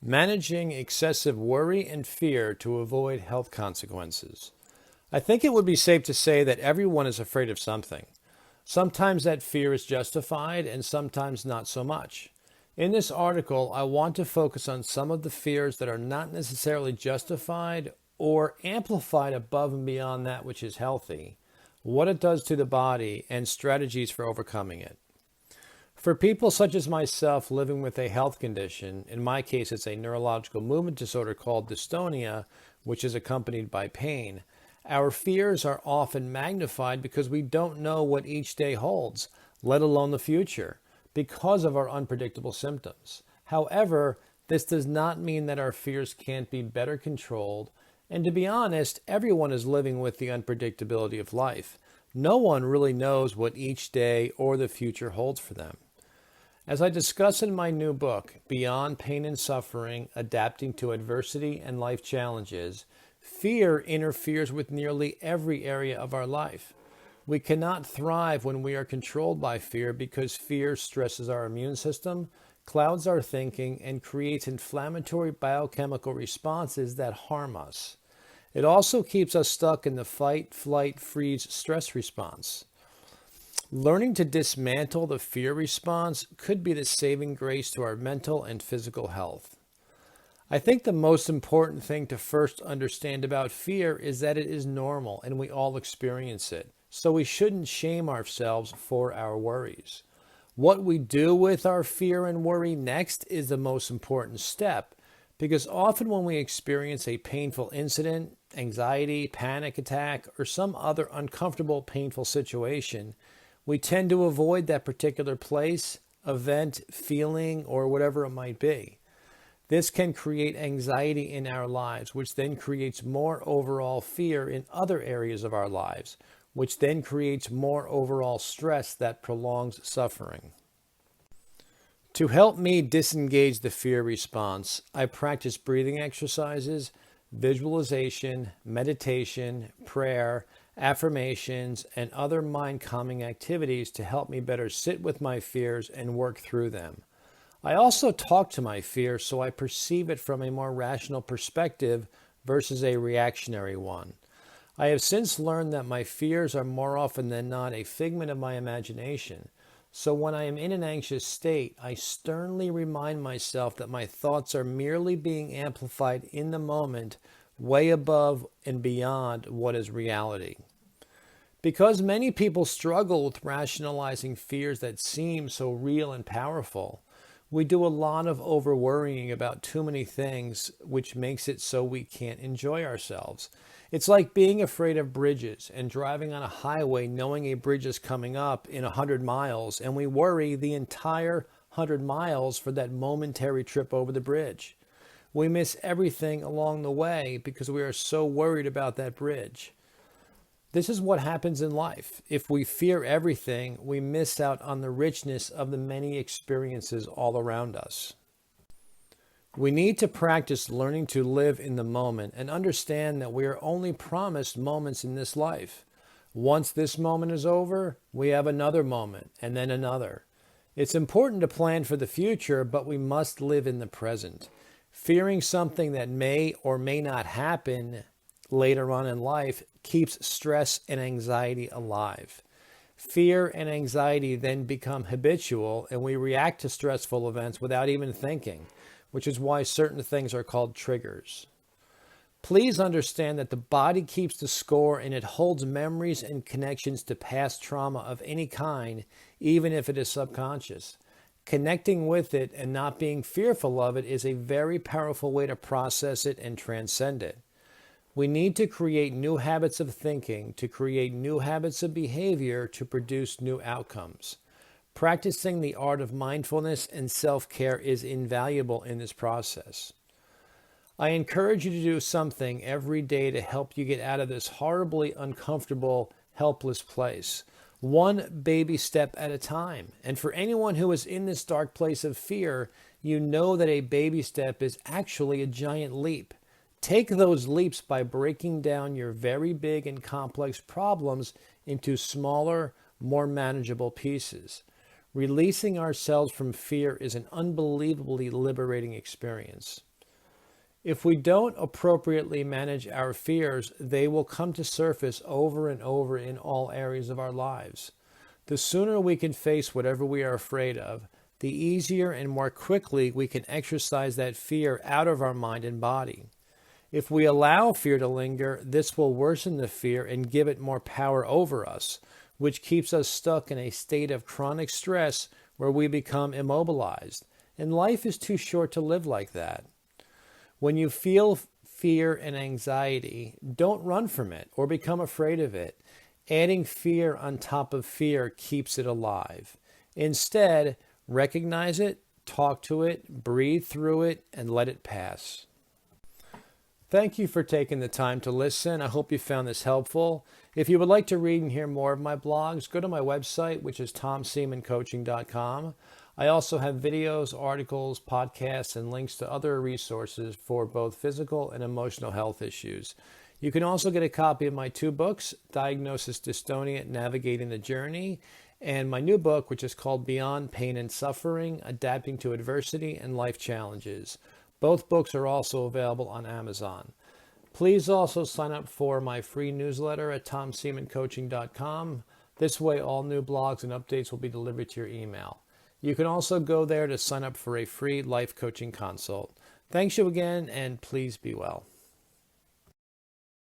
Managing excessive worry and fear to avoid health consequences. I think it would be safe to say that everyone is afraid of something. Sometimes that fear is justified and sometimes not so much. In this article, I want to focus on some of the fears that are not necessarily justified or amplified above and beyond that which is healthy, what it does to the body, and strategies for overcoming it. For people such as myself living with a health condition, in my case it's a neurological movement disorder called dystonia, which is accompanied by pain, our fears are often magnified because we don't know what each day holds, let alone the future, because of our unpredictable symptoms. However, this does not mean that our fears can't be better controlled, and to be honest, everyone is living with the unpredictability of life. No one really knows what each day or the future holds for them. As I discuss in my new book, Beyond Pain and Suffering, Adapting to Adversity and Life Challenges, fear interferes with nearly every area of our life. We cannot thrive when we are controlled by fear because fear stresses our immune system, clouds our thinking, and creates inflammatory biochemical responses that harm us. It also keeps us stuck in the fight, flight, freeze stress response. Learning to dismantle the fear response could be the saving grace to our mental and physical health. I think the most important thing to first understand about fear is that it is normal and we all experience it, so we shouldn't shame ourselves for our worries. What we do with our fear and worry next is the most important step, because often when we experience a painful incident, anxiety, panic attack, or some other uncomfortable, painful situation, we tend to avoid that particular place, event, feeling, or whatever it might be. This can create anxiety in our lives, which then creates more overall fear in other areas of our lives, which then creates more overall stress that prolongs suffering. To help me disengage the fear response, I practice breathing exercises, visualization, meditation, prayer, affirmations, and other mind-calming activities to help me better sit with my fears and work through them. I also talk to my fear so I perceive it from a more rational perspective versus a reactionary one. I have since learned that my fears are more often than not a figment of my imagination. So when I am in an anxious state, I sternly remind myself that my thoughts are merely being amplified in the moment, way above and beyond what is reality. Because many people struggle with rationalizing fears that seem so real and powerful, we do a lot of over-worrying about too many things, which makes it so we can't enjoy ourselves. It's like being afraid of bridges and driving on a highway knowing a bridge is coming up in 100 miles, and we worry the entire 100 miles for that momentary trip over the bridge. We miss everything along the way because we are so worried about that bridge. This is what happens in life. If we fear everything, we miss out on the richness of the many experiences all around us. We need to practice learning to live in the moment and understand that we are only promised moments in this life. Once this moment is over, we have another moment and then another. It's important to plan for the future, but we must live in the present. Fearing something that may or may not happen later on in life keeps stress and anxiety alive. Fear and anxiety then become habitual, and we react to stressful events without even thinking, which is why certain things are called triggers. Please understand that the body keeps the score and it holds memories and connections to past trauma of any kind, even if it is subconscious. Connecting with it and not being fearful of it is a very powerful way to process it and transcend it. We need to create new habits of thinking, to create new habits of behavior, to produce new outcomes. Practicing the art of mindfulness and self-care is invaluable in this process. I encourage you to do something every day to help you get out of this horribly uncomfortable, helpless place. One baby step at a time. And for anyone who is in this dark place of fear, you know that a baby step is actually a giant leap. Take those leaps by breaking down your very big and complex problems into smaller, more manageable pieces. Releasing ourselves from fear is an unbelievably liberating experience. If we don't appropriately manage our fears, they will come to surface over and over in all areas of our lives. The sooner we can face whatever we are afraid of, the easier and more quickly we can exercise that fear out of our mind and body. If we allow fear to linger, this will worsen the fear and give it more power over us, which keeps us stuck in a state of chronic stress where we become immobilized. And life is too short to live like that. When you feel fear and anxiety, don't run from it or become afraid of it. Adding fear on top of fear keeps it alive. Instead, recognize it, talk to it, breathe through it, and let it pass. Thank you for taking the time to listen. I hope you found this helpful. If you would like to read and hear more of my blogs, go to my website, which is tomseamancoaching.com. I also have videos, articles, podcasts, and links to other resources for both physical and emotional health issues. You can also get a copy of my 2 books, Diagnosis Dystonia, Navigating the Journey, and my new book, which is called Beyond Pain and Suffering, Adapting to Adversity and Life Challenges. Both books are also available on Amazon. Please also sign up for my free newsletter at tomseamancoaching.com. This way, all new blogs and updates will be delivered to your email. You can also go there to sign up for a free life coaching consult. Thanks you again, and please be well.